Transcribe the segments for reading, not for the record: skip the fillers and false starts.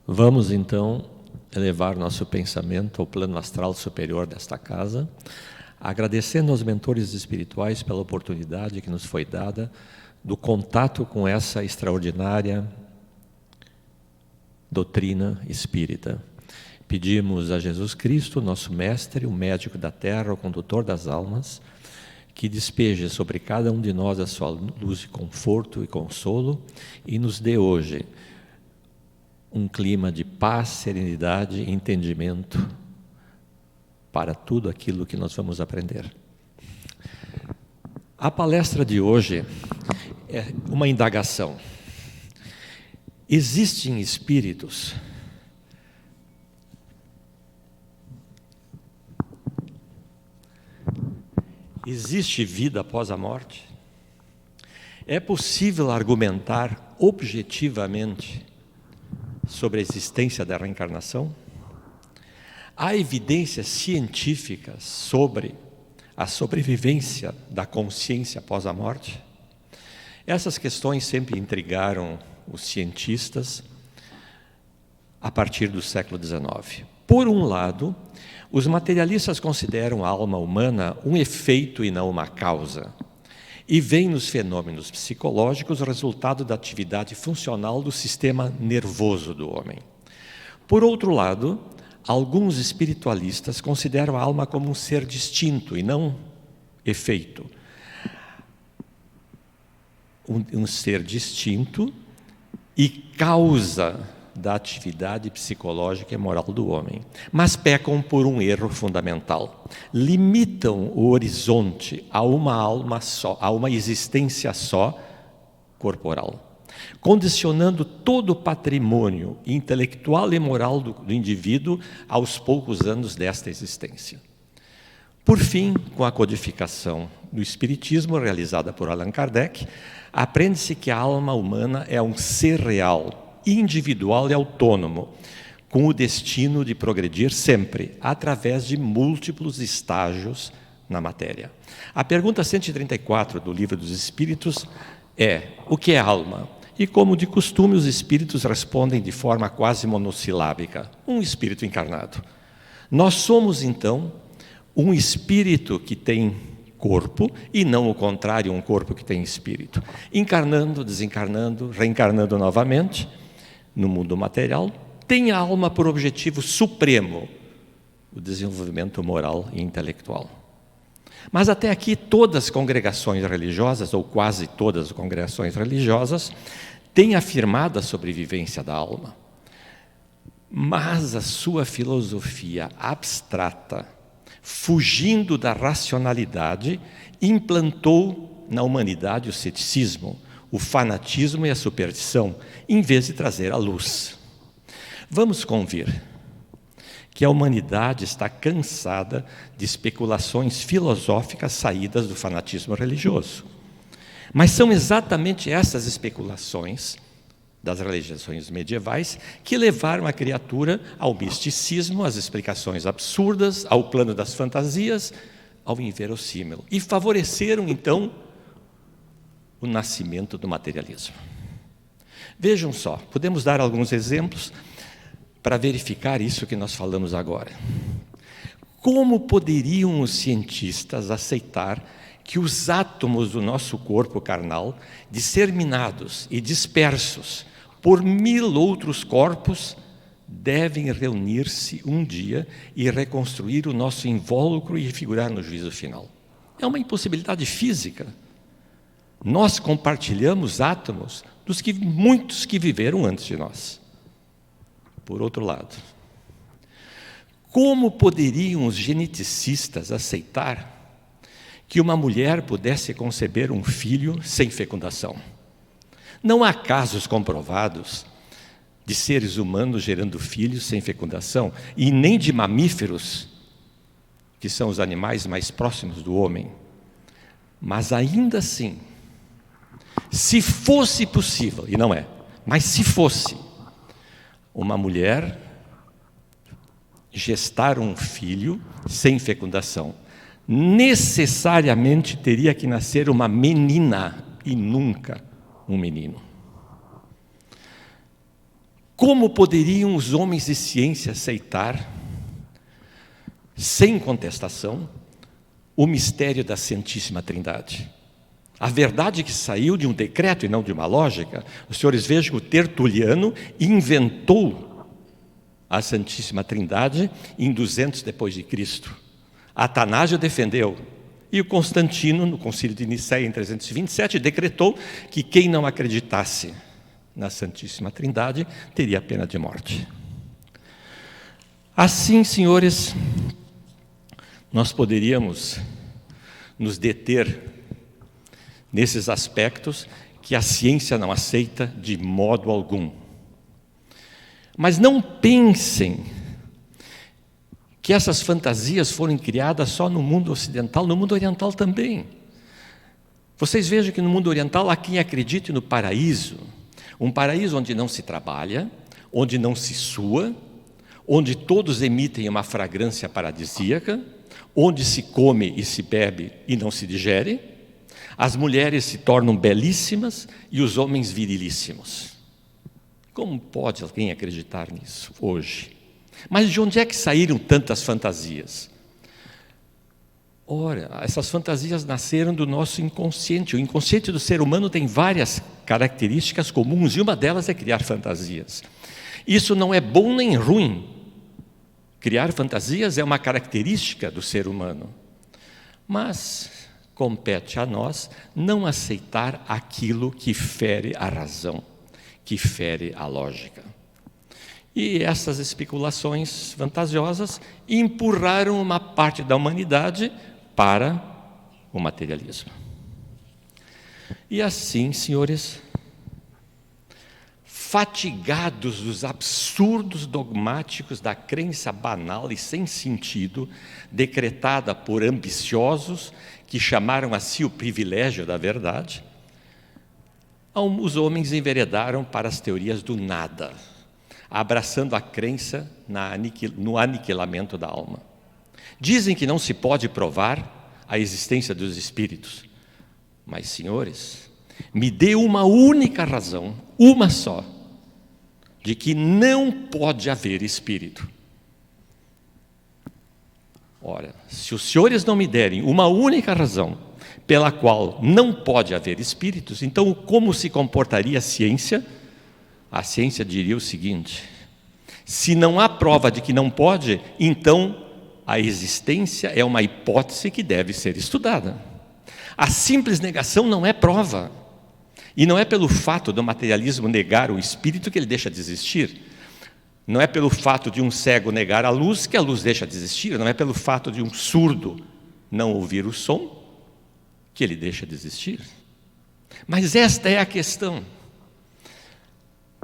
Vamos então elevar nosso pensamento ao plano astral superior desta casa, agradecendo aos mentores espirituais pela oportunidade que nos foi dada do contato com essa extraordinária doutrina espírita. Pedimos a Jesus Cristo, nosso mestre, o médico da terra, o condutor das almas, que despeje sobre cada um de nós a sua luz de conforto e consolo e nos dê hoje um clima de paz, serenidade e entendimento para tudo aquilo que nós vamos aprender. A palestra de hoje é uma indagação. Existem espíritos Existe vida após a morte? É possível argumentar objetivamente sobre a existência da reencarnação? Há evidências científicas sobre a sobrevivência da consciência após a morte? Essas questões sempre intrigaram os cientistas a partir do século XIX. Por um lado, os materialistas consideram a alma humana um efeito e não uma causa, e veem nos fenômenos psicológicos o resultado da atividade funcional do sistema nervoso do homem. Por outro lado, alguns espiritualistas consideram a alma como um ser distinto e não efeito. Um ser distinto e causa da atividade psicológica e moral do homem, mas pecam por um erro fundamental. Limitam o horizonte a uma alma só, a uma existência só corporal, condicionando todo o patrimônio intelectual e moral do indivíduo aos poucos anos desta existência. Por fim, com a codificação do Espiritismo realizada por Allan Kardec, aprende-se que a alma humana é um ser real, individual e autônomo, com o destino de progredir sempre, através de múltiplos estágios na matéria. A pergunta 134 do Livro dos Espíritos é: o que é alma? E como de costume os espíritos respondem de forma quase monossilábica: um espírito encarnado. Nós somos então um espírito que tem corpo e não o contrário, um corpo que tem espírito, encarnando, desencarnando, reencarnando novamente no mundo material. Tem a alma por objetivo supremo o desenvolvimento moral e intelectual. Mas até aqui todas as congregações religiosas, ou quase todas as congregações religiosas, têm afirmado a sobrevivência da alma. Mas a sua filosofia abstrata, fugindo da racionalidade, implantou na humanidade o ceticismo, o fanatismo e a superstição, em vez de trazer a luz. Vamos convir que a humanidade está cansada de especulações filosóficas saídas do fanatismo religioso. Mas são exatamente essas especulações das religiões medievais que levaram a criatura ao misticismo, às explicações absurdas, ao plano das fantasias, ao inverossímil, e favoreceram então o nascimento do materialismo. Vejam só, podemos dar alguns exemplos para verificar isso que nós falamos agora. Como poderiam os cientistas aceitar que os átomos do nosso corpo carnal, disseminados e dispersos por 1000 outros corpos, devem reunir-se um dia e reconstruir o nosso invólucro e figurar no juízo final? É uma impossibilidade física. Nós compartilhamos átomos dos muitos que viveram antes de nós. Por outro lado, como poderiam os geneticistas aceitar que uma mulher pudesse conceber um filho sem fecundação? Não há casos comprovados de seres humanos gerando filhos sem fecundação, e nem de mamíferos, que são os animais mais próximos do homem. Mas ainda assim, se fosse possível, e não é, mas se fosse, uma mulher gestar um filho sem fecundação, necessariamente teria que nascer uma menina e nunca um menino. Como poderiam os homens de ciência aceitar, sem contestação, o mistério da Santíssima Trindade? A verdade que saiu de um decreto e não de uma lógica. Os senhores vejam que o Tertuliano inventou a Santíssima Trindade em 200 depois de Cristo. Atanásio defendeu. E o Constantino, no Concílio de Nicéia, em 327, decretou que quem não acreditasse na Santíssima Trindade teria a pena de morte. Assim, senhores, nós poderíamos nos deter nesses aspectos que a ciência não aceita de modo algum. Mas não pensem que essas fantasias foram criadas só no mundo ocidental, no mundo oriental também. Vocês vejam que no mundo oriental há quem acredite no paraíso, um paraíso onde não se trabalha, onde não se sua, onde todos emitem uma fragrância paradisíaca, onde se come e se bebe e não se digere, as mulheres se tornam belíssimas e os homens virilíssimos. Como pode alguém acreditar nisso hoje? Mas de onde é que saíram tantas fantasias? Ora, essas fantasias nasceram do nosso inconsciente. O inconsciente do ser humano tem várias características comuns e uma delas é criar fantasias. Isso não é bom nem ruim. Criar fantasias é uma característica do ser humano. Mas compete a nós não aceitar aquilo que fere a razão, que fere a lógica. E essas especulações fantasiosas empurraram uma parte da humanidade para o materialismo. E assim, senhores, fatigados dos absurdos dogmáticos da crença banal e sem sentido, decretada por ambiciosos que chamaram a si o privilégio da verdade, os homens enveredaram para as teorias do nada, abraçando a crença no aniquilamento da alma. Dizem que não se pode provar a existência dos espíritos. Mas, senhores, me dê uma única razão, uma só, de que não pode haver espírito. Ora, se os senhores não me derem uma única razão pela qual não pode haver espíritos, então como se comportaria a ciência? A ciência diria o seguinte: se não há prova de que não pode, então a existência é uma hipótese que deve ser estudada. A simples negação não é prova. E não é pelo fato do materialismo negar o espírito que ele deixa de existir. Não é pelo fato de um cego negar a luz que a luz deixa de existir. Não é pelo fato de um surdo não ouvir o som que ele deixa de existir. Mas esta é a questão.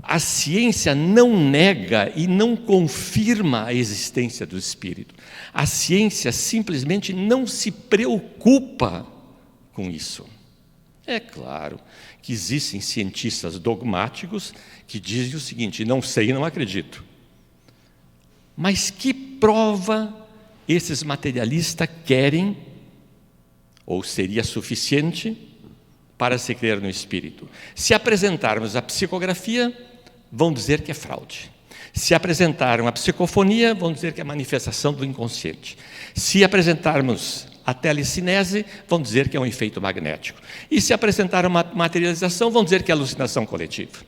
A ciência não nega e não confirma a existência do espírito. A ciência simplesmente não se preocupa com isso. É claro que existem cientistas dogmáticos que dizem o seguinte: não sei e não acredito. Mas que prova esses materialistas querem, ou seria suficiente, para se crer no espírito? Se apresentarmos a psicografia, vão dizer que é fraude. Se apresentarmos a psicofonia, vão dizer que é manifestação do inconsciente. Se apresentarmos a telecinese, vão dizer que é um efeito magnético. E se apresentar uma materialização, vão dizer que é alucinação coletiva.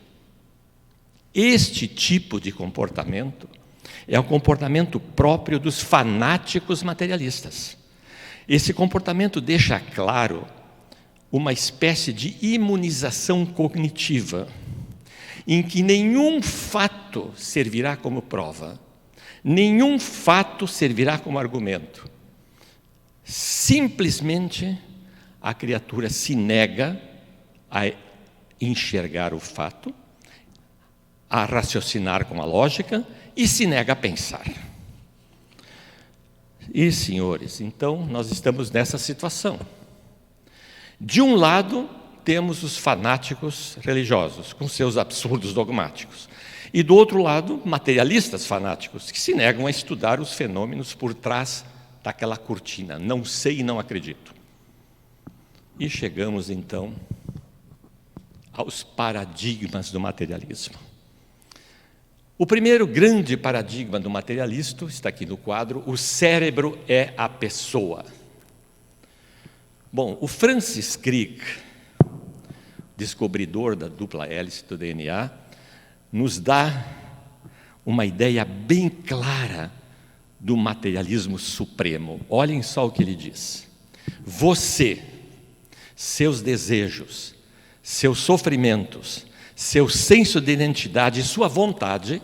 Este tipo de comportamento é o comportamento próprio dos fanáticos materialistas. Esse comportamento deixa claro uma espécie de imunização cognitiva, em que nenhum fato servirá como prova, nenhum fato servirá como argumento. Simplesmente a criatura se nega a enxergar o fato, a raciocinar com a lógica e se nega a pensar. E, senhores, então nós estamos nessa situação. De um lado, temos os fanáticos religiosos, com seus absurdos dogmáticos. E do outro lado, materialistas fanáticos, que se negam a estudar os fenômenos por trás daquela cortina. Não sei e não acredito. E chegamos, então, aos paradigmas do materialismo. O primeiro grande paradigma do materialista está aqui no quadro: o cérebro é a pessoa. Bom, o Francis Crick, descobridor da dupla hélice do DNA, nos dá uma ideia bem clara do materialismo supremo. Olhem só o que ele diz: você, seus desejos, seus sofrimentos, seu senso de identidade e sua vontade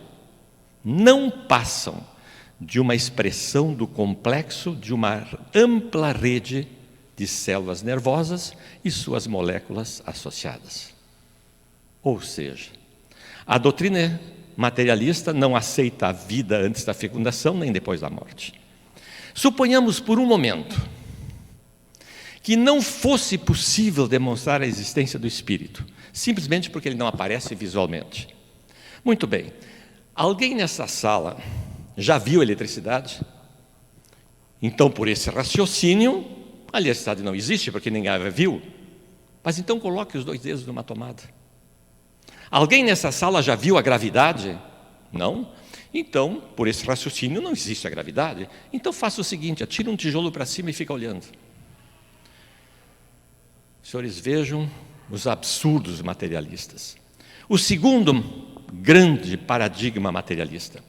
não passam de uma expressão do complexo de uma ampla rede de células nervosas e suas moléculas associadas. Ou seja, a doutrina materialista não aceita a vida antes da fecundação nem depois da morte. Suponhamos por um momento que não fosse possível demonstrar a existência do espírito, simplesmente porque ele não aparece visualmente. Muito bem, alguém nessa sala já viu eletricidade? Então, por esse raciocínio, a eletricidade não existe porque ninguém a viu. Mas então coloque os 2 dedos numa tomada. Alguém nessa sala já viu a gravidade? Não? Então, por esse raciocínio, não existe a gravidade. Então faça o seguinte: atire um tijolo para cima e fica olhando. Senhores, vejam os absurdos materialistas. O segundo grande paradigma materialista: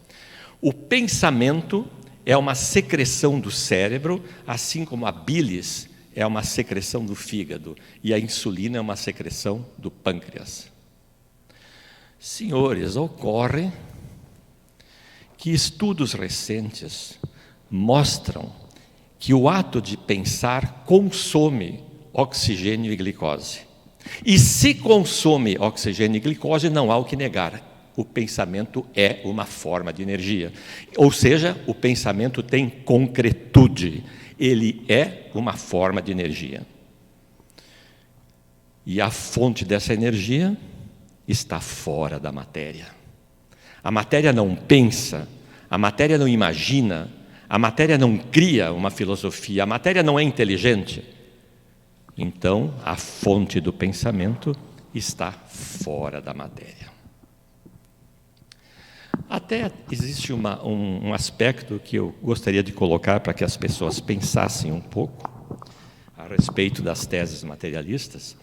o pensamento é uma secreção do cérebro, assim como a bilis é uma secreção do fígado e a insulina é uma secreção do pâncreas. Senhores, ocorre que estudos recentes mostram que o ato de pensar consome oxigênio e glicose. E se consome oxigênio e glicose, não há o que negar. O pensamento é uma forma de energia. Ou seja, o pensamento tem concretude. Ele é uma forma de energia. E a fonte dessa energia está fora da matéria. A matéria não pensa, a matéria não imagina, a matéria não cria uma filosofia, a matéria não é inteligente. Então, a fonte do pensamento está fora da matéria. Até existe um aspecto que eu gostaria de colocar para que as pessoas pensassem um pouco a respeito das teses materialistas,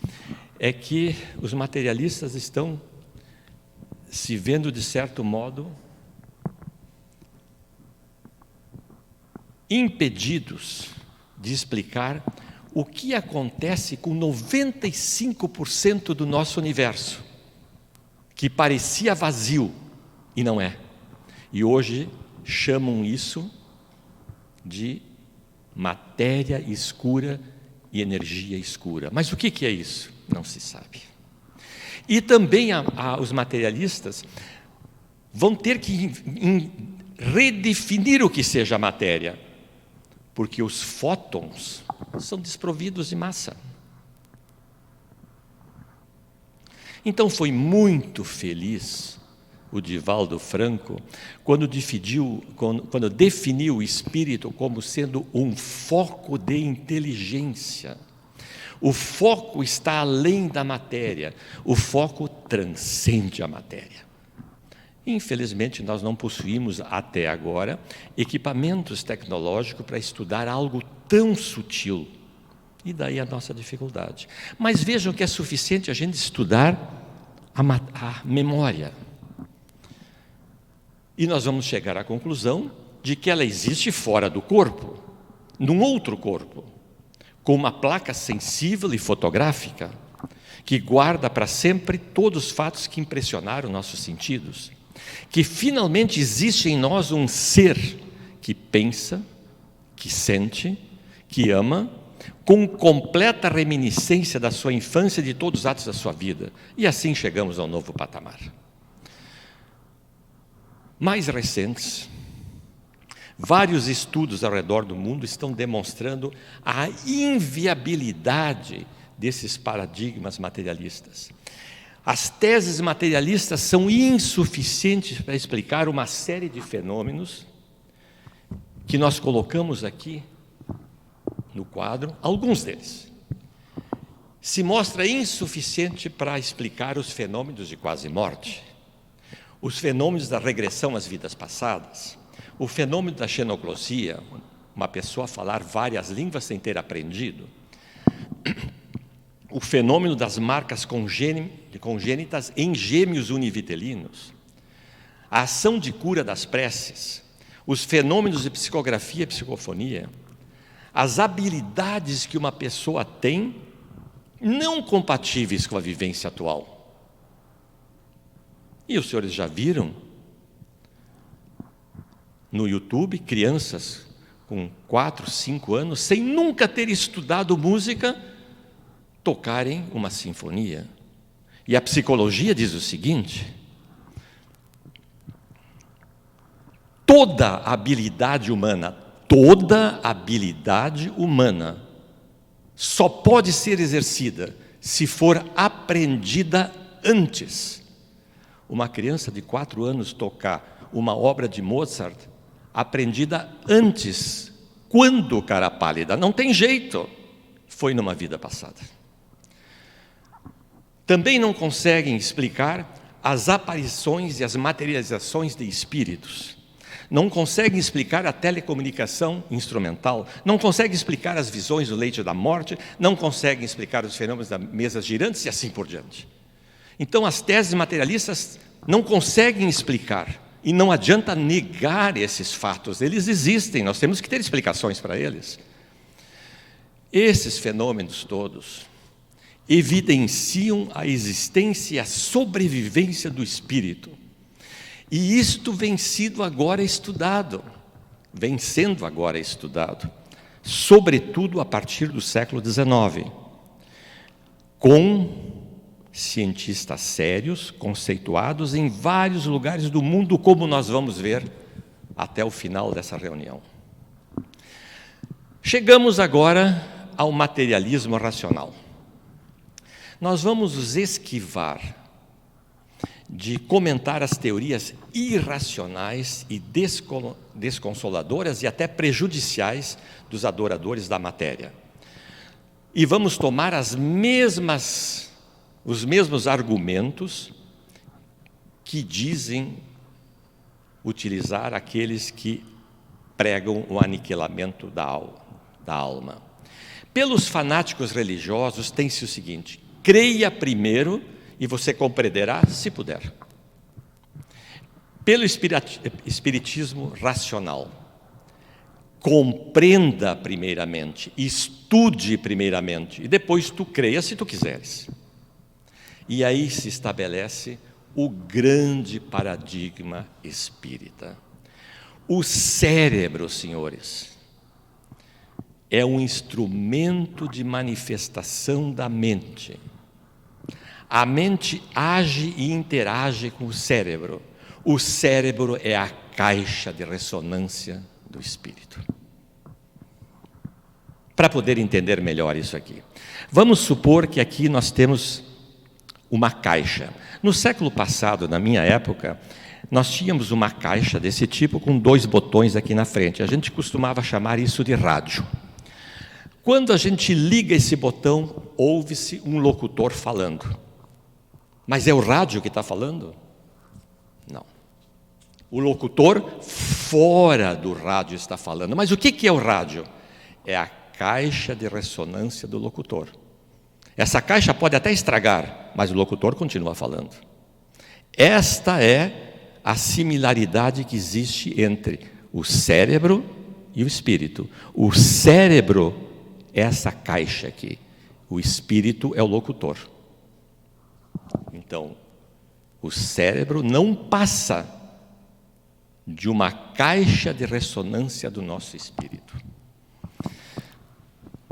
é que os materialistas estão se vendo, de certo modo, impedidos de explicar o que acontece com 95% do nosso universo, que parecia vazio e não é. E hoje chamam isso de matéria escura e energia escura. Mas o que é isso? Não se sabe. E também os materialistas vão ter que redefinir o que seja matéria, porque os fótons são desprovidos de massa. Então foi muito feliz o Divaldo Franco quando definiu o espírito como sendo um foco de inteligência. O foco está além da matéria, o foco transcende a matéria. Infelizmente, nós não possuímos até agora equipamentos tecnológicos para estudar algo tão sutil. E daí a nossa dificuldade. Mas vejam que é suficiente a gente estudar a memória. E nós vamos chegar à conclusão de que ela existe fora do corpo, num outro corpo, com uma placa sensível e fotográfica, que guarda para sempre todos os fatos que impressionaram nossos sentidos. Que finalmente existe em nós um ser que pensa, que sente, que ama, com completa reminiscência da sua infância e de todos os atos da sua vida. E assim chegamos ao novo patamar. Mais recentes, vários estudos ao redor do mundo estão demonstrando a inviabilidade desses paradigmas materialistas. As teses materialistas são insuficientes para explicar uma série de fenômenos que nós colocamos aqui no quadro, alguns deles. Se mostra insuficiente para explicar os fenômenos de quase morte, os fenômenos da regressão às vidas passadas, o fenômeno da xenoglosia, uma pessoa falar várias línguas sem ter aprendido, o fenômeno das marcas congênitas em gêmeos univitelinos, a ação de cura das preces, os fenômenos de psicografia e psicofonia, as habilidades que uma pessoa tem não compatíveis com a vivência atual. E os senhores já viram no YouTube crianças com 4, 5 anos, sem nunca ter estudado música, tocarem uma sinfonia. E a psicologia diz o seguinte: toda habilidade humana só pode ser exercida se for aprendida antes. Uma criança de 4 anos tocar uma obra de Mozart, aprendida antes, quando, cara pálida? Não tem jeito, foi numa vida passada. Também não conseguem explicar as aparições e as materializações de espíritos. Não conseguem explicar a telecomunicação instrumental, não conseguem explicar as visões do leite da morte, não conseguem explicar os fenômenos das mesas girantes e assim por diante. Então, as teses materialistas não conseguem explicar, e não adianta negar esses fatos, eles existem, nós temos que ter explicações para eles. Esses fenômenos todos evidenciam a existência e a sobrevivência do espírito. E isto vem sendo agora estudado, sobretudo a partir do século XIX, com cientistas sérios, conceituados em vários lugares do mundo, como nós vamos ver até o final dessa reunião. Chegamos agora ao materialismo racional. Nós vamos nos esquivar de comentar as teorias irracionais e desconsoladoras e até prejudiciais dos adoradores da matéria. E vamos tomar os mesmos argumentos que dizem utilizar aqueles que pregam o aniquilamento da alma. Pelos fanáticos religiosos tem-se o seguinte: creia primeiro e você compreenderá se puder. Pelo espiritismo racional, compreenda primeiramente, estude primeiramente, e depois tu creia se tu quiseres. E aí se estabelece o grande paradigma espírita. O cérebro, senhores, é um instrumento de manifestação da mente. A mente age e interage com o cérebro. O cérebro é a caixa de ressonância do espírito. Para poder entender melhor isso aqui, vamos supor que aqui nós temos uma caixa. No século passado, na minha época, nós tínhamos uma caixa desse tipo com 2 botões aqui na frente. A gente costumava chamar isso de rádio. Quando a gente liga esse botão, ouve-se um locutor falando. Mas é o rádio que está falando? Não. O locutor fora do rádio está falando. Mas o que é o rádio? É a caixa de ressonância do locutor. Essa caixa pode até estragar, mas o locutor continua falando. Esta é a similaridade que existe entre o cérebro e o espírito. O cérebro é essa caixa aqui. O espírito é o locutor. Então, o cérebro não passa de uma caixa de ressonância do nosso espírito.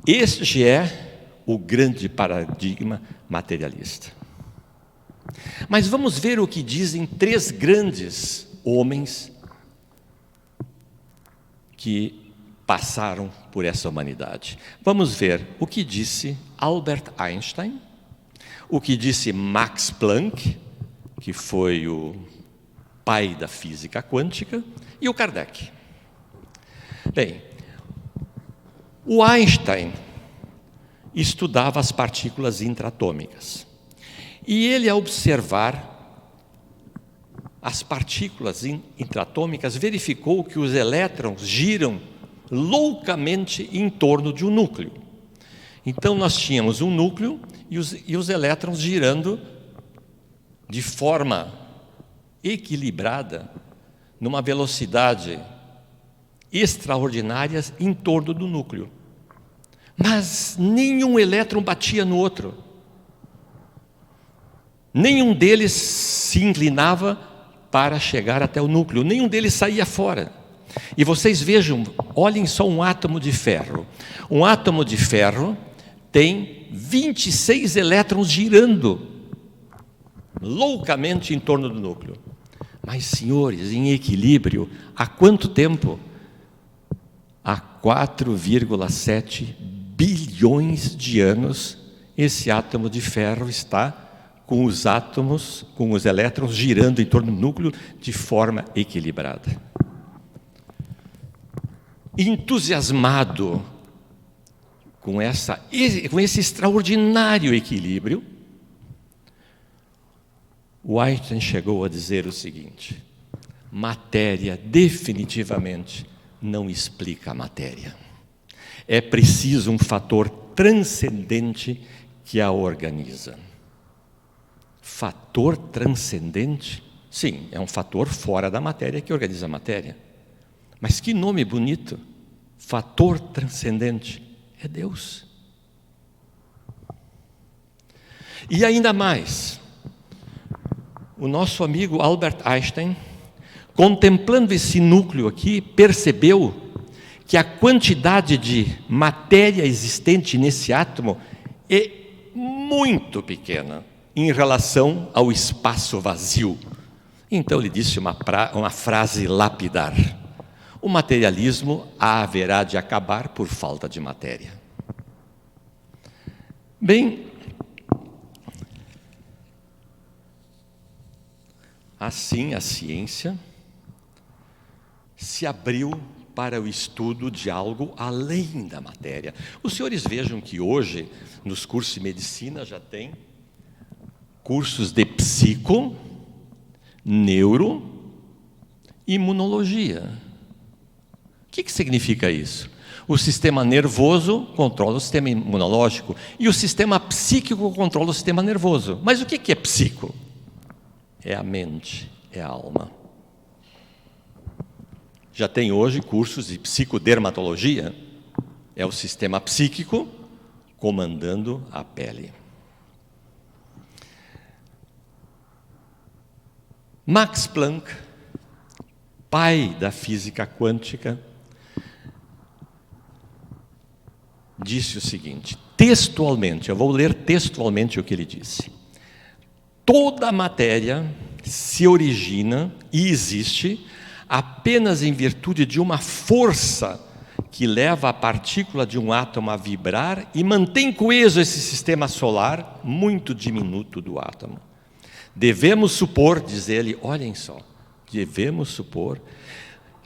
Este é o grande paradigma materialista. Mas vamos ver o que dizem 3 grandes homens que passaram por essa humanidade. Vamos ver o que disse Albert Einstein, o que disse Max Planck, que foi o pai da física quântica, e o Kardec. Bem, o Einstein estudava as partículas intraatômicas. E ele, ao observar as partículas intratômicas, verificou que os elétrons giram loucamente em torno de um núcleo. Então nós tínhamos um núcleo e os elétrons girando de forma equilibrada, numa velocidade extraordinária em torno do núcleo. Mas nenhum elétron batia no outro. Nenhum deles se inclinava para chegar até o núcleo, nenhum deles saía fora. E vocês vejam, olhem só um átomo de ferro. Um átomo de ferro tem 26 elétrons girando loucamente em torno do núcleo. Mas, senhores, em equilíbrio, há quanto tempo? Há 4,7 bilhões de anos, esse átomo de ferro está com os átomos, com os elétrons girando em torno do núcleo de forma equilibrada. Entusiasmado com esse extraordinário equilíbrio, o Einstein chegou a dizer o seguinte: matéria definitivamente não explica a matéria. É preciso um fator transcendente que a organiza. Fator transcendente? Sim, é um fator fora da matéria que organiza a matéria. Mas que nome bonito! Fator transcendente. É Deus. E ainda mais, o nosso amigo Albert Einstein, contemplando esse núcleo aqui, percebeu que a quantidade de matéria existente nesse átomo é muito pequena em relação ao espaço vazio. Então ele disse uma frase lapidar: o materialismo haverá de acabar por falta de matéria. Bem, assim a ciência se abriu para o estudo de algo além da matéria. Os senhores vejam que hoje, nos cursos de medicina, já tem cursos de psico, neuro, imunologia. O que significa isso? O sistema nervoso controla o sistema imunológico e o sistema psíquico controla o sistema nervoso. Mas o que é psico? É a mente, é a alma. Já tem hoje cursos de psicodermatologia, é o sistema psíquico comandando a pele. Max Planck, pai da física quântica, disse o seguinte, textualmente, eu vou ler textualmente o que ele disse: toda a matéria se origina e existe apenas em virtude de uma força que leva a partícula de um átomo a vibrar e mantém coeso esse sistema solar muito diminuto do átomo. Devemos supor, diz ele, olhem só, devemos supor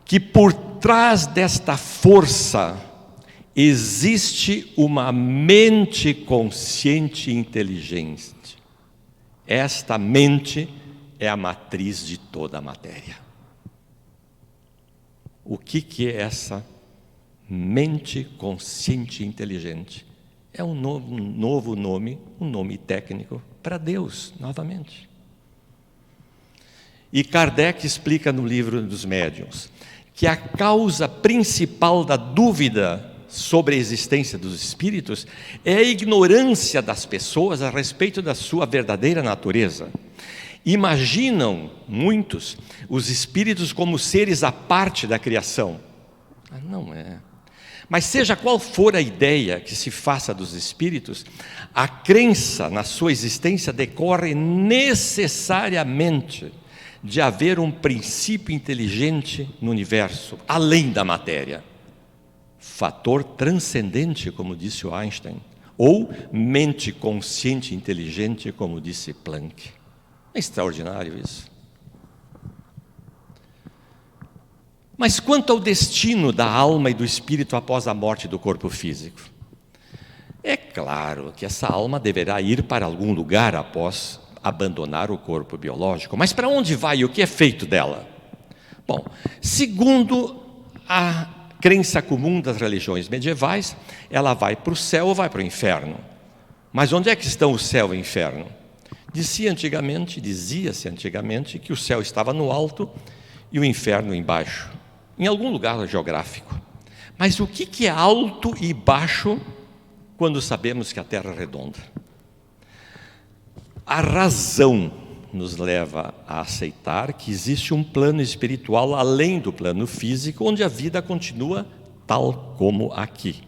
que por trás desta força existe uma mente consciente e inteligente. Esta mente é a matriz de toda a matéria. O que é essa mente consciente e inteligente? É um novo nome, um nome técnico para Deus, novamente. E Kardec explica no livro dos Médiuns que a causa principal da dúvida sobre a existência dos espíritos é a ignorância das pessoas a respeito da sua verdadeira natureza. Imaginam muitos os espíritos como seres à parte da criação. Não é. Mas seja qual for a ideia que se faça dos espíritos, a crença na sua existência decorre necessariamente de haver um princípio inteligente no universo, além da matéria. Fator transcendente, como disse o Einstein, ou mente consciente e inteligente, como disse Planck. É extraordinário isso. Mas quanto ao destino da alma e do espírito após a morte do corpo físico? É claro que essa alma deverá ir para algum lugar após abandonar o corpo biológico. Mas para onde vai e o que é feito dela? Bom, segundo a crença comum das religiões medievais, ela vai para o céu ou vai para o inferno. Mas onde é que estão o céu e o inferno? Dizia-se antigamente que o céu estava no alto e o inferno embaixo, em algum lugar geográfico. Mas o que é alto e baixo quando sabemos que a Terra é redonda? A razão nos leva a aceitar que existe um plano espiritual além do plano físico, onde a vida continua tal como aqui.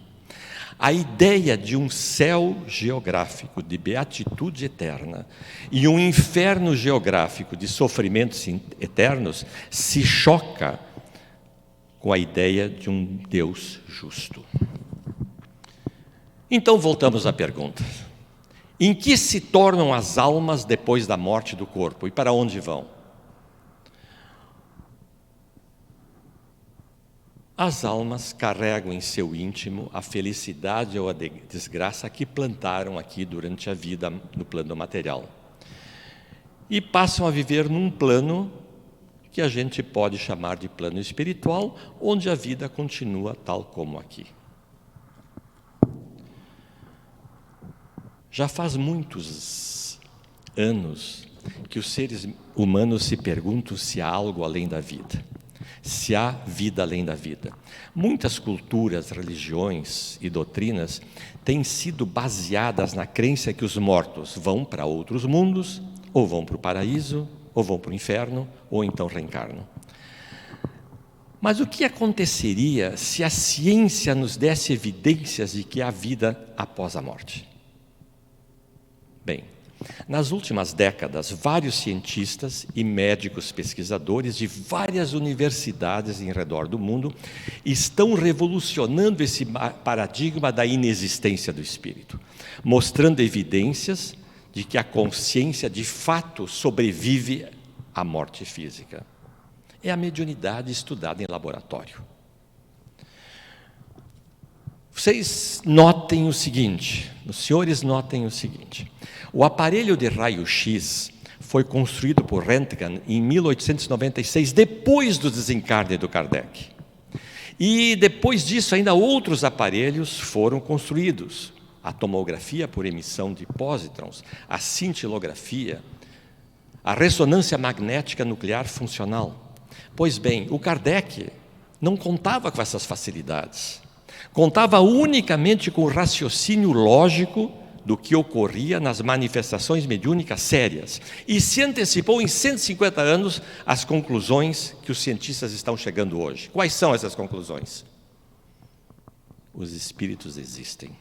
A ideia de um céu geográfico de beatitude eterna e um inferno geográfico de sofrimentos eternos se choca com a ideia de um Deus justo. Então voltamos à pergunta: em que se tornam as almas depois da morte do corpo e para onde vão? As almas carregam em seu íntimo a felicidade ou a desgraça que plantaram aqui durante a vida no plano material. E passam a viver num plano que a gente pode chamar de plano espiritual, onde a vida continua tal como aqui. Já faz muitos anos que os seres humanos se perguntam se há algo além da vida. Se há vida além da vida. Muitas culturas, religiões e doutrinas têm sido baseadas na crença que os mortos vão para outros mundos, ou vão para o paraíso, ou vão para o inferno, ou então reencarnam. Mas o que aconteceria se a ciência nos desse evidências de que há vida após a morte? Bem, nas últimas décadas, vários cientistas e médicos pesquisadores de várias universidades em redor do mundo estão revolucionando esse paradigma da inexistência do espírito, mostrando evidências de que a consciência de fato sobrevive à morte física. É a mediunidade estudada em laboratório. Vocês notem o seguinte, os senhores notem o seguinte: o aparelho de raio-x foi construído por Röntgen em 1896, depois do desencarne do Kardec. E depois disso, ainda outros aparelhos foram construídos. A tomografia por emissão de pósitrons, a cintilografia, a ressonância magnética nuclear funcional. Pois bem, o Kardec não contava com essas facilidades. Contava unicamente com o raciocínio lógico do que ocorria nas manifestações mediúnicas sérias e se antecipou em 150 anos às conclusões que os cientistas estão chegando hoje. Quais são essas conclusões? Os espíritos existem.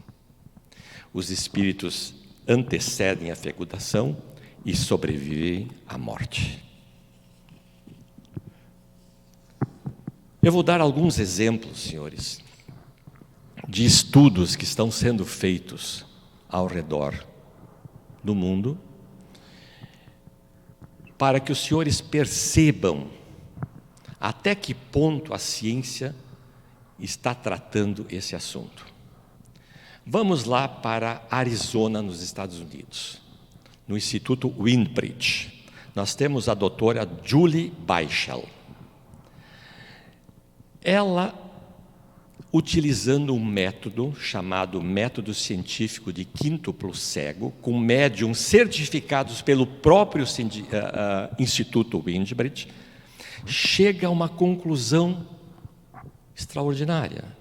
Os espíritos antecedem a fecundação e sobrevivem à morte. Eu vou dar alguns exemplos, senhores, de estudos que estão sendo feitos ao redor do mundo, para que os senhores percebam até que ponto a ciência está tratando esse assunto. Vamos lá para Arizona, nos Estados Unidos, no Instituto Windbridge. Nós temos a doutora Julie Beichel. Ela, utilizando um método chamado método científico de quíntuplo cego, com médiums certificados pelo próprio Instituto Windbridge, chega a uma conclusão extraordinária.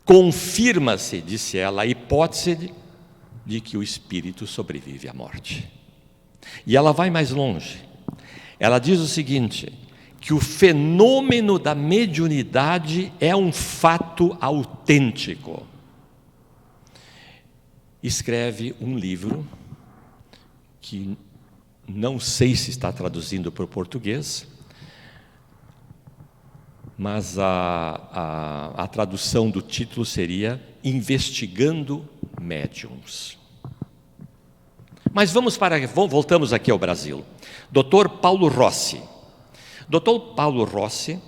Confirma-se, disse ela, a hipótese de que o espírito sobrevive à morte. E ela vai mais longe. Ela diz o seguinte: que o fenômeno da mediunidade é um fato autêntico. Escreve um livro que não sei se está traduzindo para o português, mas a tradução do título seria Investigando Médiuns. Mas voltamos aqui ao Brasil. Dr. Paulo Rossi. Dr. Paulo Rossi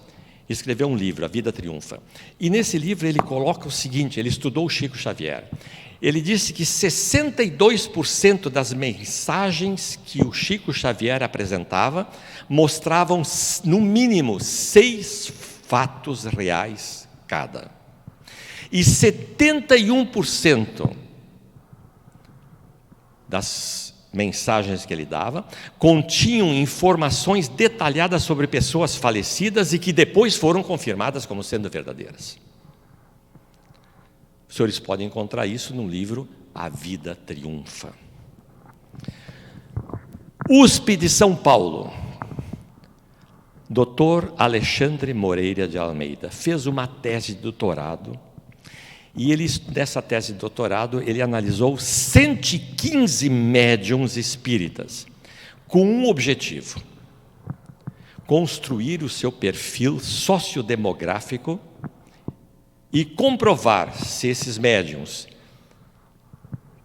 escreveu um livro, A Vida Triunfa. E nesse livro ele coloca o seguinte: ele estudou o Chico Xavier. Ele disse que 62% das mensagens que o Chico Xavier apresentava mostravam, no mínimo, 6 fatos reais cada. E 71% das mensagens que ele dava continham informações detalhadas sobre pessoas falecidas e que depois foram confirmadas como sendo verdadeiras. Os senhores podem encontrar isso no livro A Vida Triunfa. USP de São Paulo, Dr. Alexandre Moreira de Almeida, fez uma tese de doutorado, e nessa tese de doutorado, ele analisou 115 médiuns espíritas, com um objetivo: construir o seu perfil sociodemográfico e comprovar se esses médiuns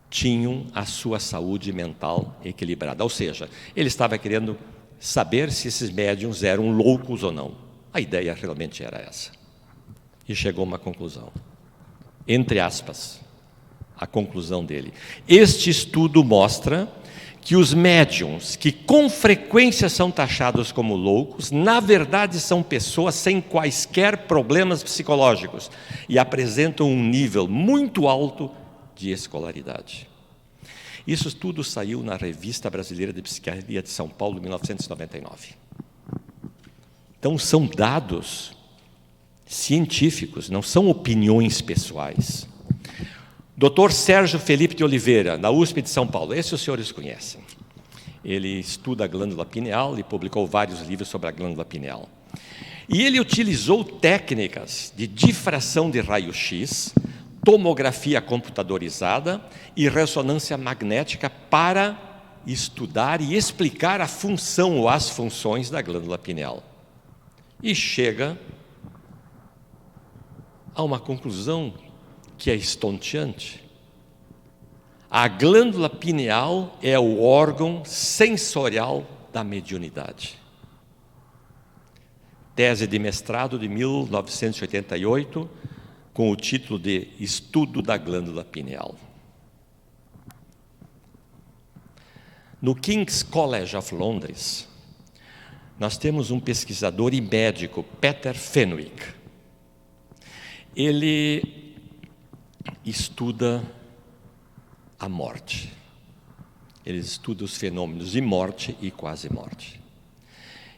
tinham a sua saúde mental equilibrada. Ou seja, ele estava querendo saber se esses médiuns eram loucos ou não. A ideia realmente era essa. E chegou a uma conclusão. Entre aspas, a conclusão dele: este estudo mostra que os médiuns, que com frequência são taxados como loucos, na verdade são pessoas sem quaisquer problemas psicológicos e apresentam um nível muito alto de escolaridade. Isso tudo saiu na Revista Brasileira de Psiquiatria de São Paulo, 1999. Então, são dados científicos, não são opiniões pessoais. Dr. Sérgio Felipe de Oliveira, na USP de São Paulo, esse os senhores conhecem. Ele estuda a glândula pineal e publicou vários livros sobre a glândula pineal. E ele utilizou técnicas de difração de raio-x, tomografia computadorizada e ressonância magnética para estudar e explicar a função ou as funções da glândula pineal. E chega a uma conclusão que é estonteante. A glândula pineal é o órgão sensorial da mediunidade. Tese de mestrado de 1988, com o título de Estudo da glândula pineal. No King's College of Londres, nós temos um pesquisador e médico, Peter Fenwick. Ele estuda a morte. Ele estuda os fenômenos de morte e quase morte.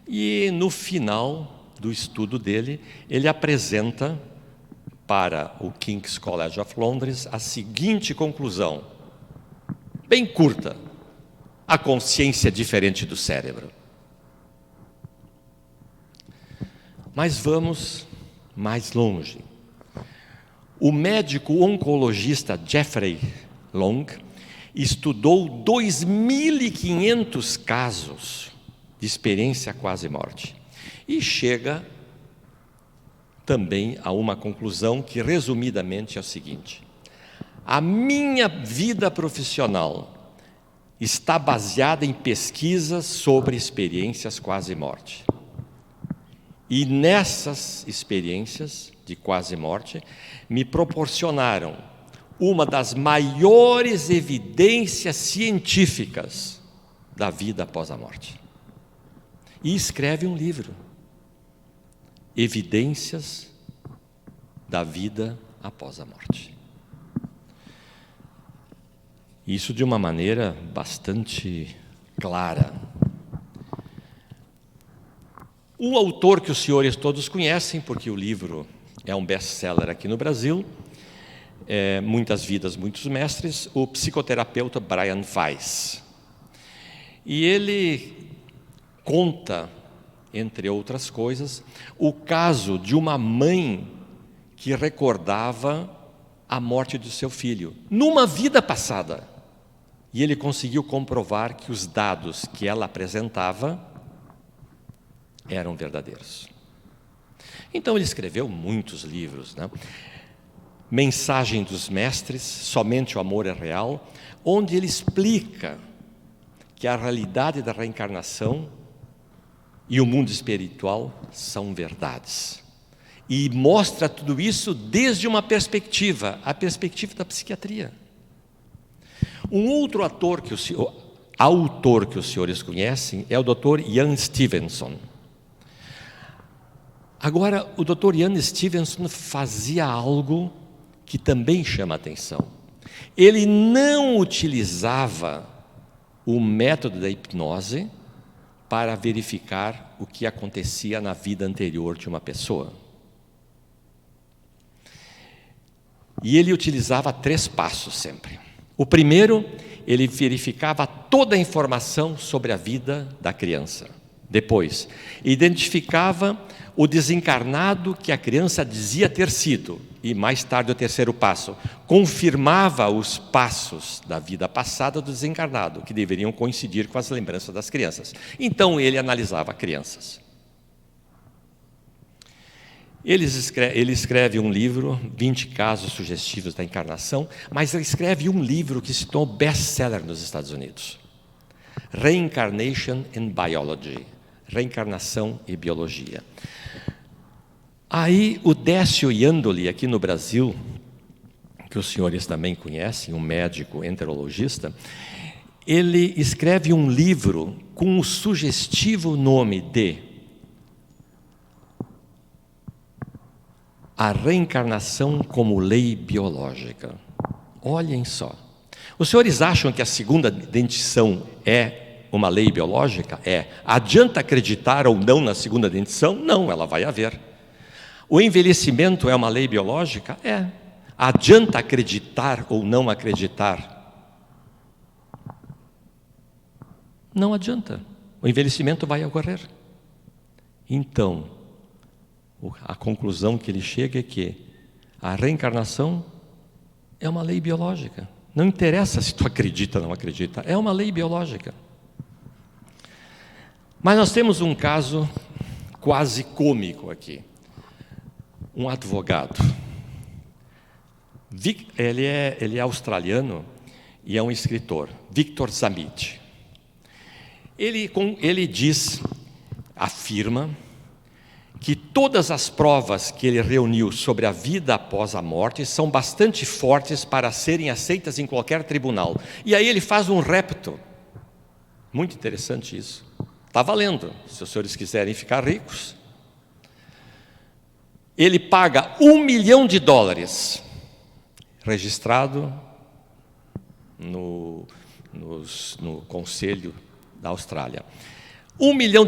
E no final do estudo dele, ele apresenta para o King's College of Londres a seguinte conclusão, bem curta: a consciência é diferente do cérebro. Mas vamos mais longe. O médico oncologista Jeffrey Long estudou 2.500 casos de experiência quase morte e chega também a uma conclusão que, resumidamente, é o seguinte: a minha vida profissional está baseada em pesquisas sobre experiências quase morte. E nessas experiências de quase morte me proporcionaram uma das maiores evidências científicas da vida após a morte. E escreve um livro, Evidências da Vida Após a Morte. Isso de uma maneira bastante clara. Um autor que os senhores todos conhecem, porque o livro é um best-seller aqui no Brasil, Muitas Vidas, Muitos Mestres, o psicoterapeuta Brian Weiss. E ele conta, entre outras coisas, o caso de uma mãe que recordava a morte do seu filho, numa vida passada. E ele conseguiu comprovar que os dados que ela apresentava eram verdadeiros. Então ele escreveu muitos livros, né? Mensagem dos Mestres, Somente o Amor é Real, onde ele explica que a realidade da reencarnação e o mundo espiritual são verdades. E mostra tudo isso desde uma perspectiva, a perspectiva da psiquiatria. Um outro autor que os senhores conhecem é o Dr. Ian Stevenson. Agora, o Dr. Ian Stevenson fazia algo que também chama atenção. Ele não utilizava o método da hipnose para verificar o que acontecia na vida anterior de uma pessoa. E ele utilizava 3 passos sempre. O primeiro, ele verificava toda a informação sobre a vida da criança. Depois, identificava o desencarnado que a criança dizia ter sido. E mais tarde, o terceiro passo, confirmava os passos da vida passada do desencarnado, que deveriam coincidir com as lembranças das crianças. Então, ele analisava crianças. Ele escreve um livro, 20 casos sugestivos da encarnação, mas ele escreve um livro que se tornou best-seller nos Estados Unidos. Reincarnation and Biology. Reencarnação e Biologia. Aí o Décio Iandoli, aqui no Brasil, que os senhores também conhecem, um médico enterologista, ele escreve um livro com o sugestivo nome de A Reencarnação como Lei Biológica. Olhem só. Os senhores acham que a segunda dentição é uma lei biológica? É. Adianta acreditar ou não na segunda dentição? Não, ela vai haver. O envelhecimento é uma lei biológica? É. Adianta acreditar ou não acreditar? Não adianta. O envelhecimento vai ocorrer. Então, a conclusão que ele chega é que a reencarnação é uma lei biológica. Não interessa se tu acredita ou não acredita, é uma lei biológica. Mas nós temos um caso quase cômico aqui. Um advogado. Ele é australiano e é um escritor, Victor Zammit. Ele afirma que todas as provas que ele reuniu sobre a vida após a morte são bastante fortes para serem aceitas em qualquer tribunal. E aí ele faz um repto. Muito interessante isso. Está valendo, se os senhores quiserem ficar ricos. Ele paga $1 milhão, registrado no Conselho da Austrália. $1 milhão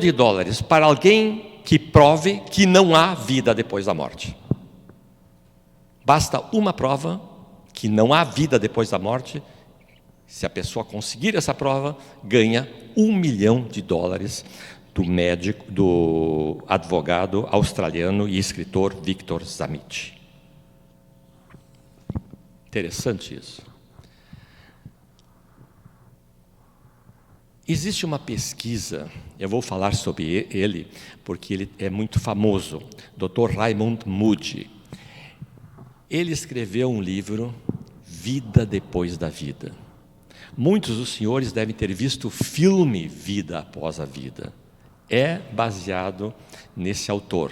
para alguém que prove que não há vida depois da morte. Basta uma prova que não há vida depois da morte. Se a pessoa conseguir essa prova, ganha $1 milhão do advogado australiano e escritor Victor Zammit. Interessante isso. Existe uma pesquisa, eu vou falar sobre ele, porque ele é muito famoso, Dr. Raymond Moody. Ele escreveu um livro, Vida Depois da Vida. Muitos dos senhores devem ter visto o filme Vida Após a Vida. É baseado nesse autor.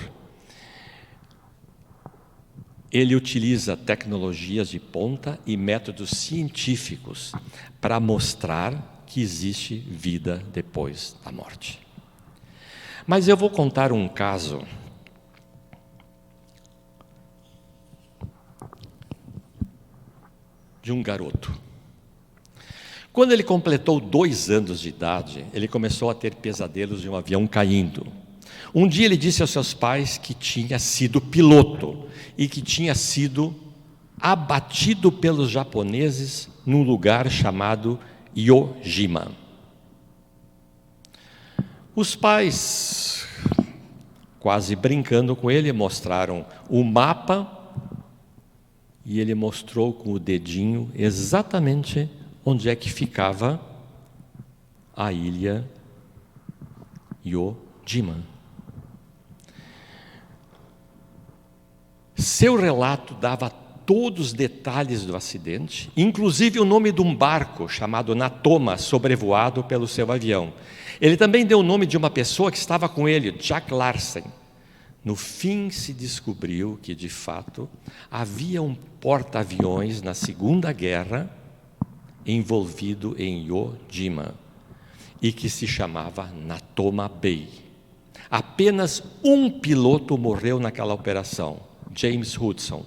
Ele utiliza tecnologias de ponta e métodos científicos para mostrar que existe vida depois da morte. Mas eu vou contar um caso de um garoto. Quando ele completou 2 anos de idade, ele começou a ter pesadelos de um avião caindo. Um dia ele disse aos seus pais que tinha sido piloto e que tinha sido abatido pelos japoneses num lugar chamado Iwo-jima. Os pais, quase brincando com ele, mostraram o mapa e ele mostrou com o dedinho exatamente onde é que ficava a ilha Iwo-jima. Seu relato dava todos os detalhes do acidente, inclusive o nome de um barco chamado Natoma, sobrevoado pelo seu avião. Ele também deu o nome de uma pessoa que estava com ele, Jack Larsen. No fim se descobriu que, de fato, havia um porta-aviões na Segunda Guerra envolvido em Iwo Jima e que se chamava Natoma Bay. Apenas um piloto morreu naquela operação, James Hudson,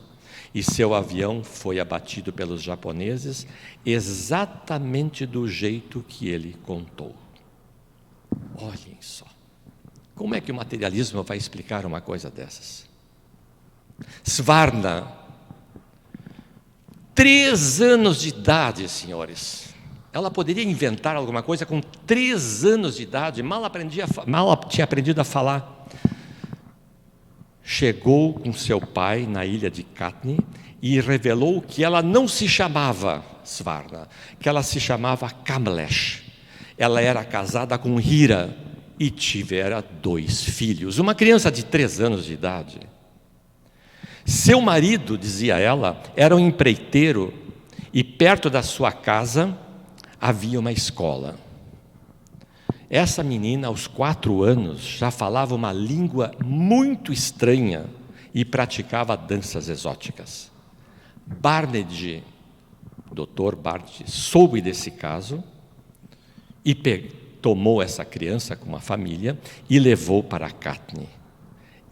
e seu avião foi abatido pelos japoneses exatamente do jeito que ele contou. Olhem só, como é que o materialismo vai explicar uma coisa dessas? Svarna, 3 anos de idade, senhores. Ela poderia inventar alguma coisa com 3 anos de idade, mal tinha aprendido a falar. Chegou com seu pai na ilha de Katni e revelou que ela não se chamava Svarna, que ela se chamava Kamlesh. Ela era casada com Hira e tivera 2 filhos, uma criança de 3 anos de idade. Seu marido, dizia ela, era um empreiteiro e perto da sua casa havia uma escola. Essa menina, aos 4 anos, já falava uma língua muito estranha e praticava danças exóticas. Barnett, Dr. Barnett, soube desse caso e tomou essa criança com uma família e levou para Katni.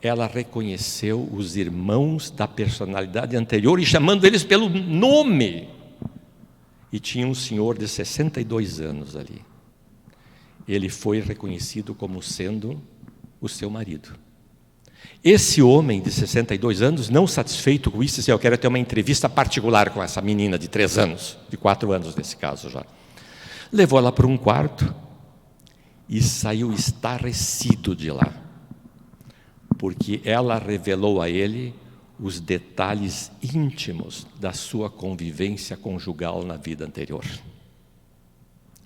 Ela reconheceu os irmãos da personalidade anterior e chamando eles pelo nome. E tinha um senhor de 62 anos ali. Ele foi reconhecido como sendo o seu marido. Esse homem de 62 anos, não satisfeito com isso, disse: eu quero ter uma entrevista particular com essa menina de 3 anos, de 4 anos nesse caso já. Levou ela para um quarto e saiu estarrecido de lá, porque ela revelou a ele os detalhes íntimos da sua convivência conjugal na vida anterior.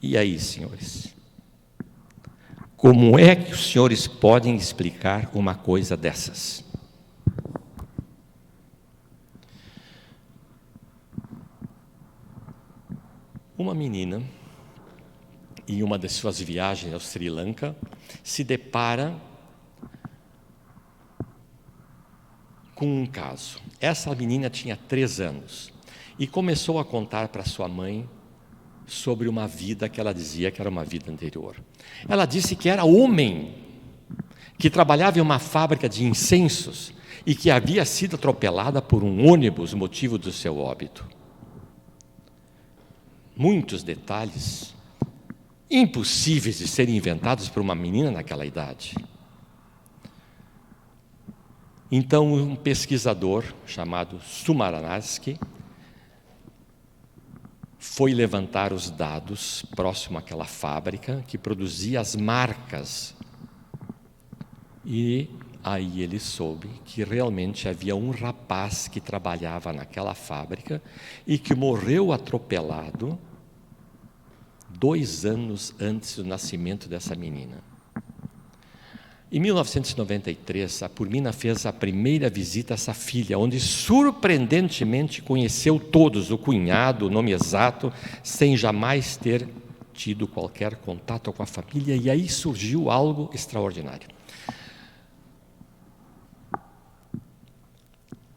E aí, senhores? Como é que os senhores podem explicar uma coisa dessas? Uma menina, em uma das suas viagens ao Sri Lanka, se depara com um caso. Essa menina tinha 3 anos e começou a contar para sua mãe sobre uma vida que ela dizia que era uma vida anterior. Ela disse que era homem, que trabalhava em uma fábrica de incensos e que havia sido atropelada por um ônibus, motivo do seu óbito. Muitos detalhes impossíveis de serem inventados por uma menina naquela idade. Então, um pesquisador chamado Sumaranaski foi levantar os dados próximo àquela fábrica que produzia as marcas. E aí ele soube que realmente havia um rapaz que trabalhava naquela fábrica e que morreu atropelado 2 anos antes do nascimento dessa menina. Em 1993, a Purmina fez a primeira visita a essa filha, onde surpreendentemente conheceu todos, o cunhado, o nome exato, sem jamais ter tido qualquer contato com a família, e aí surgiu algo extraordinário.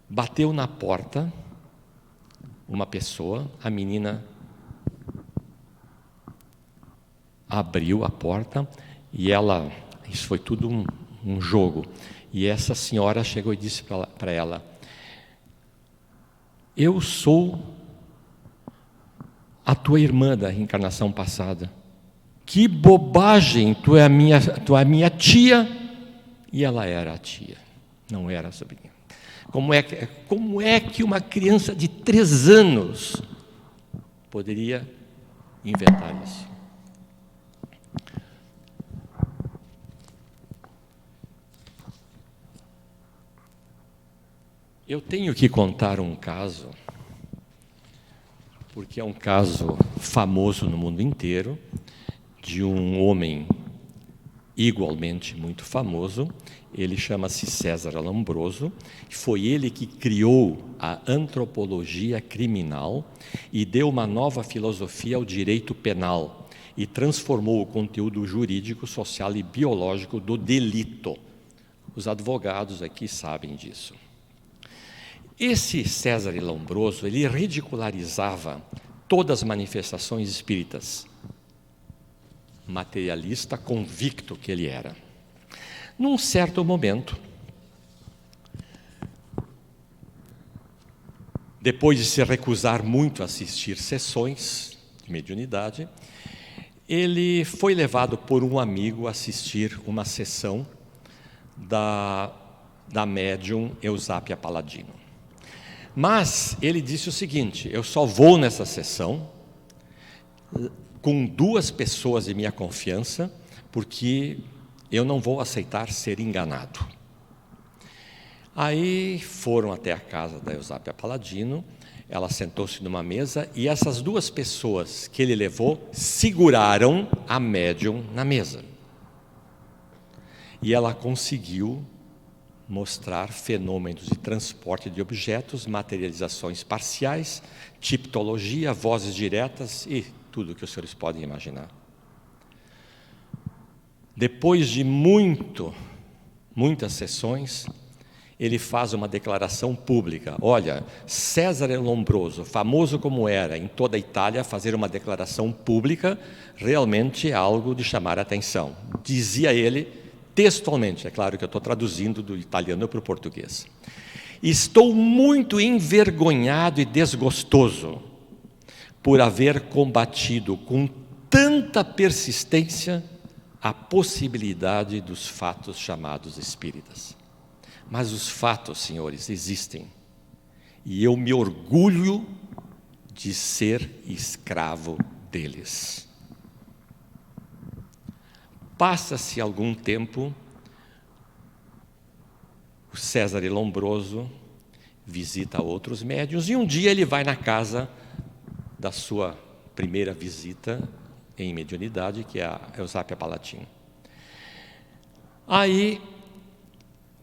Bateu na porta uma pessoa, a menina abriu a porta e ela... Isso foi tudo um jogo. E essa senhora chegou e disse para ela: eu sou a tua irmã da reencarnação passada. Que bobagem, tu é a minha tia. E ela era a tia, não era a sobrinha. Como é que uma criança de 3 anos poderia inventar isso? Eu tenho que contar um caso, porque é um caso famoso no mundo inteiro, de um homem igualmente muito famoso. Ele chama-se César Lombroso. Foi ele que criou a antropologia criminal e deu uma nova filosofia ao direito penal e transformou o conteúdo jurídico, social e biológico do delito. Os advogados aqui sabem disso. Esse César Lombroso, ele ridicularizava todas as manifestações espíritas. Materialista convicto que ele era. Num certo momento, depois de se recusar muito a assistir sessões de mediunidade, ele foi levado por um amigo a assistir uma sessão da médium Eusápia Paladino. Mas ele disse o seguinte: eu só vou nessa sessão com 2 pessoas de minha confiança, porque eu não vou aceitar ser enganado. Aí foram até a casa da Eusápia Paladino, ela sentou-se numa mesa e essas 2 pessoas que ele levou seguraram a médium na mesa. E ela conseguiu mostrar fenômenos de transporte de objetos, materializações parciais, tipologia, vozes diretas e tudo que os senhores podem imaginar. Depois de muitas sessões, ele faz uma declaração pública. Olha, Césare Lombroso, famoso como era em toda a Itália, fazer uma declaração pública realmente é algo de chamar a atenção. Dizia ele textualmente, é claro que eu estou traduzindo do italiano para o português. Estou muito envergonhado e desgostoso por haver combatido com tanta persistência a possibilidade dos fatos chamados espíritas. Mas os fatos, senhores, existem. E eu me orgulho de ser escravo deles. Passa-se algum tempo, o Césare Lombroso visita outros médiuns e um dia ele vai na casa da sua primeira visita em mediunidade, que é a Eusápia Paladino. Aí,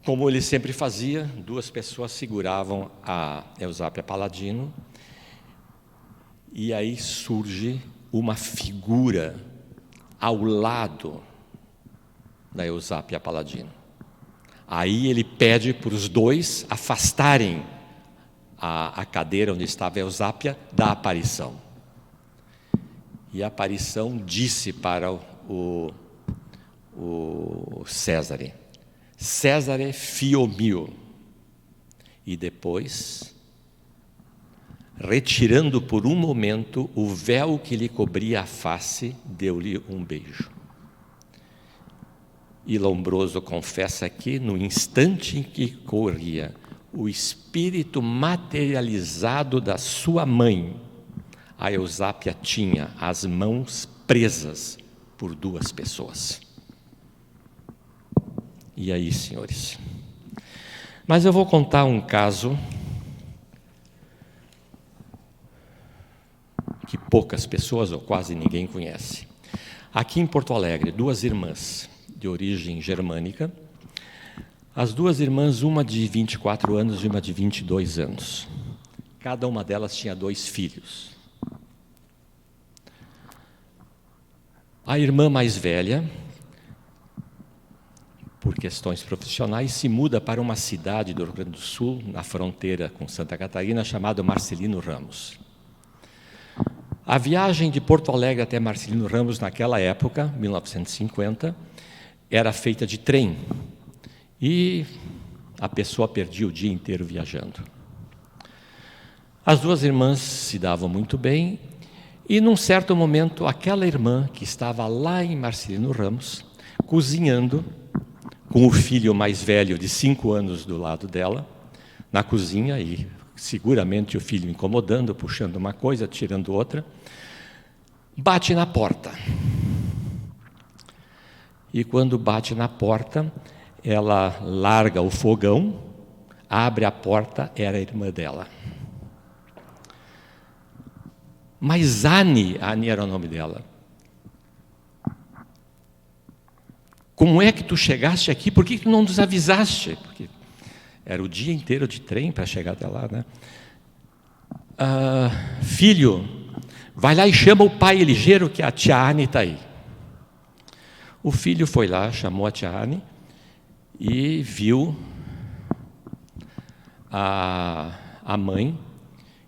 como ele sempre fazia, 2 pessoas seguravam a Eusápia Paladino e aí surge uma figura ao lado da Eusápia Paladino. Aí ele pede para os 2 afastarem a cadeira onde estava a Eusápia da aparição. E a aparição disse para o Césare: Césare, fio mio. E depois, retirando por um momento o véu que lhe cobria a face, deu-lhe um beijo. E Lombroso confessa que, no instante em que corria o espírito materializado da sua mãe, a Eusápia tinha as mãos presas por 2 pessoas. E aí, senhores? Mas eu vou contar um caso que poucas pessoas ou quase ninguém conhece. Aqui em Porto Alegre, 2 irmãs de origem germânica, as 2 irmãs, uma de 24 anos e uma de 22 anos. Cada uma delas tinha 2 filhos. A irmã mais velha, por questões profissionais, se muda para uma cidade do Rio Grande do Sul, na fronteira com Santa Catarina, chamada Marcelino Ramos. A viagem de Porto Alegre até Marcelino Ramos, naquela época, 1950, era feita de trem. E a pessoa perdia o dia inteiro viajando. As 2 irmãs se davam muito bem, e num certo momento, aquela irmã que estava lá em Marcelino Ramos, cozinhando, com o filho mais velho de 5 anos do lado dela, na cozinha, e seguramente o filho incomodando, puxando uma coisa, tirando outra, bate na porta. E quando bate na porta, ela larga o fogão, abre a porta, era a irmã dela. Mas Anne era o nome dela. Como é que tu chegaste aqui? Por que tu não nos avisaste? Porque era o dia inteiro de trem para chegar até lá, né? Filho, vai lá e chama o pai ligeiro que a tia Anne está aí. O filho foi lá, chamou a tia Anne e viu a mãe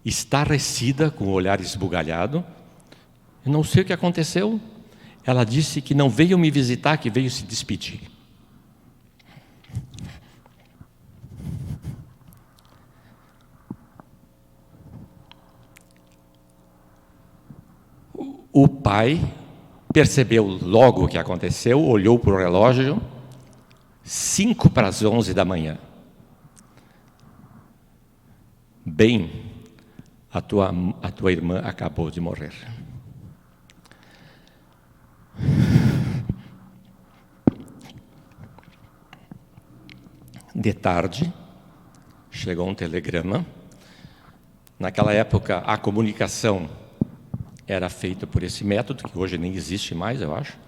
estarrecida, com o olhar esbugalhado. Eu não sei o que aconteceu. Ela disse que não veio me visitar, que veio se despedir. O pai percebeu logo o que aconteceu, olhou para o relógio, 10:55 da manhã. Bem, a tua irmã acabou de morrer. De tarde, chegou um telegrama. Naquela época, a comunicação era feita por esse método, que hoje nem existe mais, eu acho.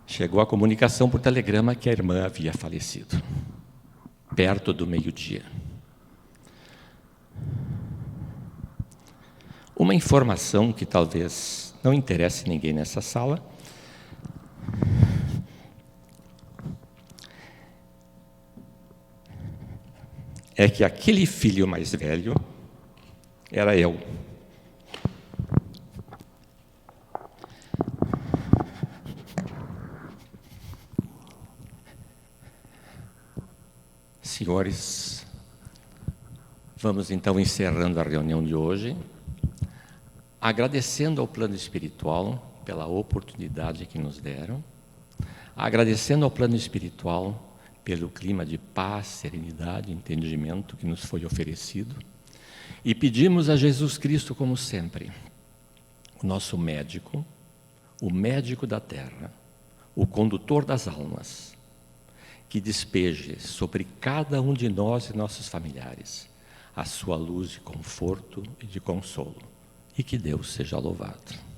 Chegou a comunicação por telegrama que a irmã havia falecido, perto do meio-dia. Uma informação que talvez não interesse ninguém nessa sala é que aquele filho mais velho era eu. Senhores, vamos então encerrando a reunião de hoje, agradecendo ao plano espiritual pela oportunidade que nos deram, agradecendo ao plano espiritual pelo clima de paz, serenidade, entendimento que nos foi oferecido, e pedimos a Jesus Cristo, como sempre, o nosso médico, o médico da terra, o condutor das almas, que despeje sobre cada um de nós e nossos familiares a sua luz de conforto e de consolo, e que Deus seja louvado.